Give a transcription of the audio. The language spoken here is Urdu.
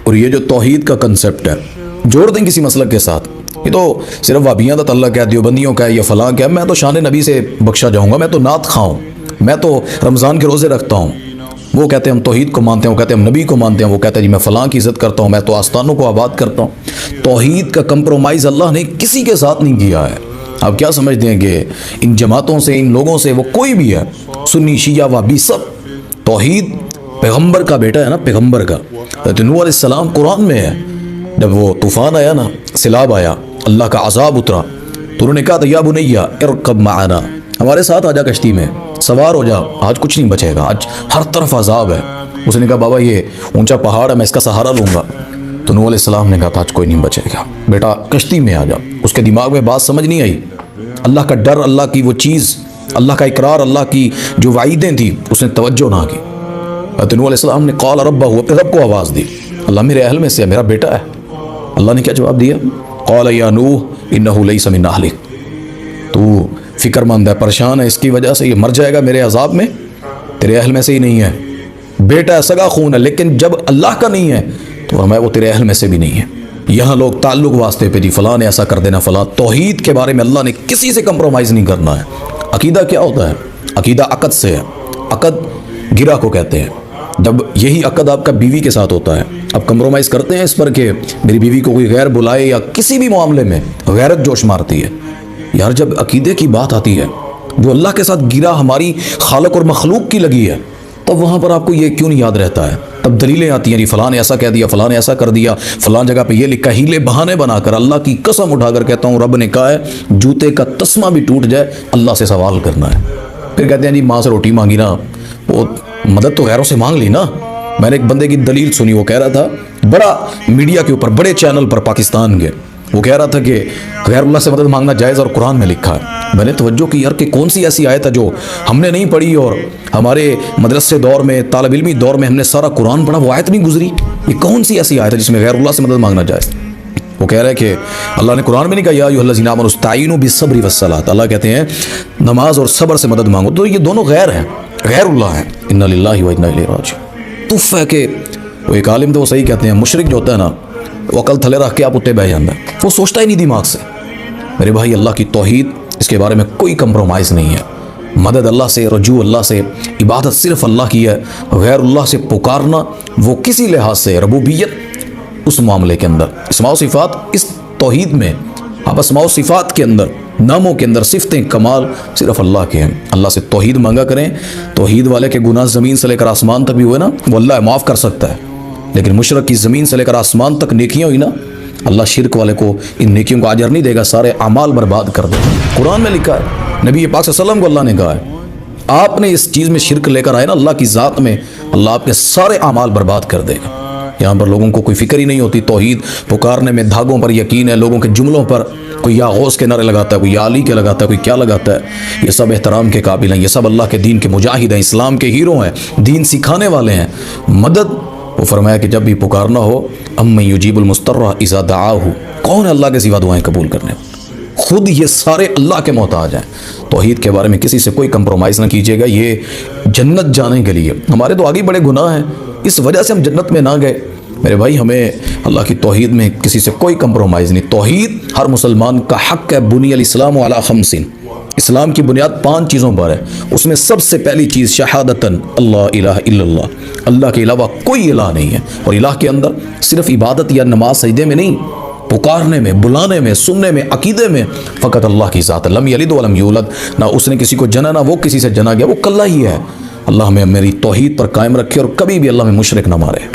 اور یہ جو توحید کا کنسپٹ ہے جوڑ دیں کسی مسلک کے ساتھ، یہ تو صرف وہابیوں کا تعلق ہے، دیوبندیوں کا ہے، یہ فلاں کا ہے، میں تو شان نبی سے بخشا جاؤں گا، میں تو نعت خواہوں، میں تو رمضان کے روزے رکھتا ہوں، وہ کہتے ہیں ہم توحید کو مانتے ہیں، وہ کہتے ہیں ہم نبی کو مانتے ہیں، وہ کہتے ہیں جی میں فلاں کی عزت کرتا ہوں، میں تو آستانوں کو آباد کرتا ہوں۔ توحید کا کمپرومائز اللہ نے کسی کے ساتھ نہیں کیا ہے۔ آپ کیا سمجھتے ہیں کہ ان جماعتوں سے، ان لوگوں سے، وہ کوئی بھی ہے، سنی شیعہ وہابی، سب توحید پیغمبر کا بیٹا ہے نا، پیغمبر کا۔ حضرت نوح علیہ السلام قرآن میں ہے، جب وہ طوفان آیا نا، سیلاب آیا، اللہ کا عذاب اترا، تو انہوں نے کہا تھا یا بنیا ارکب معنا، ہمارے ساتھ آجا کشتی میں، سوار ہو جا، آج کچھ نہیں بچے گا، آج ہر طرف عذاب ہے۔ اس نے کہا بابا یہ اونچا پہاڑ ہے، میں اس کا سہارا لوں گا۔ تو نوح علیہ السلام نے کہا تھا آج کوئی نہیں بچے گا، بیٹا کشتی میں آ جا۔ اس کے دماغ میں بات سمجھ نہیں آئی، اللہ کا ڈر، اللہ کی وہ چیز، اللہ کا اقرار، اللہ کی جو وعیدیں تھیں، اس نے توجہ نہ کی۔ حضرت نوح علیہ السلام نے قال ربہ، اپنے رب کو آواز دی، اللہ میرے اہل میں سے ہے، میرا بیٹا ہے۔ اللہ نے کیا جواب دیا؟ قال یا نوح انہ لیس من اہلک، تو فکر مند ہے، پریشان ہے، اس کی وجہ سے یہ مر جائے گا میرے عذاب میں، تیرے اہل میں سے ہی نہیں ہے، بیٹا ہے، سگا خون ہے، لیکن جب اللہ کا نہیں ہے تو فرمایا وہ تیرے اہل میں سے بھی نہیں ہے۔ یہاں لوگ تعلق واسطے پہ جی فلاں نے ایسا کر دینا، فلاں۔ توحید کے بارے میں اللہ نے کسی سے کمپرومائز نہیں کرنا ہے۔ عقیدہ کیا ہوتا ہے؟ عقیدہ عقد سے ہے، عقد گرہ کو کہتے ہیں۔ جب یہی عقد آپ کا بیوی کے ساتھ ہوتا ہے، آپ کمپرومائز کرتے ہیں اس پر کہ میری بیوی کو کوئی غیر بلائے، یا کسی بھی معاملے میں غیرت جوش مارتی ہے۔ یار جب عقیدے کی بات آتی ہے، جو اللہ کے ساتھ گرہ ہماری خالق اور مخلوق کی لگی ہے، تب وہاں پر آپ کو یہ کیوں نہیں یاد رہتا ہے؟ تب دلیلیں آتی ہیں، جی فلاں نے ایسا کہہ دیا، فلاں نے ایسا کر دیا، فلاں جگہ پہ یہ لکھا، ہیلے بہانے بنا کر۔ اللہ کی قسم اٹھا کر کہتا ہوں، رب نے کہا ہے جوتے کا تسمہ بھی ٹوٹ جائے اللہ سے سوال کرنا ہے۔ پھر کہتے ہیں جی ماں سے روٹی مانگی نا، وہ مدد تو غیروں سے مانگ لی نا۔ میں نے ایک بندے کی دلیل سنی، وہ کہہ رہا تھا، بڑا میڈیا کے اوپر، بڑے چینل پر پاکستان کے، وہ کہہ رہا تھا کہ غیر اللہ سے مدد مانگنا جائز اور قرآن میں لکھا ہے۔ میں نے توجہ کی، یار کہ کون سی ایسی آیت ہے جو ہم نے نہیں پڑھی، اور ہمارے مدرسے دور میں، طالب علمی دور میں ہم نے سارا قرآن پڑھا، وہ آیت نہیں گزری؟ یہ کون سی ایسی آیت ہے جس میں غیر اللہ سے مدد مانگنا جائز؟ وہ کہہ رہا ہے کہ اللہ نے قرآن میں نہیں کہا یا ایھا الذین آمنوا استعینوا بالصبر والصلاۃ، اللہ کہتے ہیں نماز اور صبر سے مدد مانگو، تو یہ دونوں غیر ہیں، غیر اللہ ہیں۔ انا للہ و انا الیہ راجعون۔ تف ہے کہ وہ ایک عالم تھے، وہ صحیح کہتے ہیں، مشرک جو ہوتا ہے نا، وہ عقل تھلے رکھ کے آپ اتنے بہ جاتا ہے، وہ سوچتا ہی نہیں دماغ سے۔ میرے بھائی اللہ کی توحید، اس کے بارے میں کوئی کمپرومائز نہیں ہے۔ مدد اللہ سے، رجوع اللہ سے، عبادت صرف اللہ کی ہے۔ غیر اللہ سے پکارنا وہ کسی لحاظ سے ربوبیت اس معاملے کے اندر، اسماء و صفات، اس توحید میں آپ اسماء و صفات کے اندر، ناموں کے اندر صفتیں کمال صرف اللہ کے ہیں۔ اللہ سے توحید مانگا کریں۔ توحید والے کے گناہ زمین سے لے کر آسمان تک بھی ہوئے نا، وہ اللہ معاف کر سکتا ہے، لیکن مشرک کی زمین سے لے کر آسمان تک نیکیاں ہوئی نا، اللہ شرک والے کو ان نیکیوں کو اجر نہیں دے گا، سارے اعمال برباد کر دے گا۔ قرآن میں لکھا ہے، نبی پاک صلی اللہ علیہ وسلم کو اللہ نے کہا ہے، آپ نے اس چیز میں شرک لے کر آئے نا اللہ کی ذات میں، اللہ آپ کے سارے اعمال برباد کر دے گا۔ یہاں پر لوگوں کو کوئی فکر ہی نہیں ہوتی، توحید پکارنے میں دھاگوں پر یقین ہے، لوگوں کے جملوں پر، کوئی یا غوث کے نعرے لگاتا ہے، کوئی یا علی کے لگاتا ہے، کوئی کیا لگاتا ہے۔ یہ سب احترام کے قابل ہیں، یہ سب اللہ کے دین کے مجاہد ہیں، اسلام کے ہیرو ہیں، دین سکھانے والے ہیں۔ مدد، وہ فرمایا کہ جب بھی پکارنا ہو، امن یجیب المضطر اذا دعاہ، کون ہے اللہ کے سوا دعائیں قبول کرنے والا؟ خود یہ سارے اللہ کے محتاج ہیں۔ توحید کے بارے میں کسی سے کوئی کمپرومائز نہ کیجیے گا۔ یہ جنت جانے کے لیے، ہمارے تو آگے بڑے گناہ ہیں، اس وجہ سے ہم جنت میں نہ گئے۔ میرے بھائی ہمیں اللہ کی توحید میں کسی سے کوئی کمپرومائز نہیں۔ توحید ہر مسلمان کا حق ہے۔ بنی الاسلام علی خمس، اسلام کی بنیاد 5 چیزوں پر ہے۔ اس میں سب سے پہلی چیز شہادتن اللہ الہ الا اللہ، اللہ کے علاوہ کوئی الہ نہیں ہے۔ اور الہ کے اندر صرف عبادت یا نماز سجدے میں نہیں، پکارنے میں، بلانے میں، سننے میں، عقیدے میں فقط اللہ کی ذات ہے۔ لم یلد ولم یولد، نہ اس نے کسی کو جنا، نہ وہ کسی سے جنا گیا، وہ کلہ ہی ہے۔ اللہ ہمیں میری توحید پر قائم رکھے اور کبھی بھی اللہ میں مشرک نہ مارے۔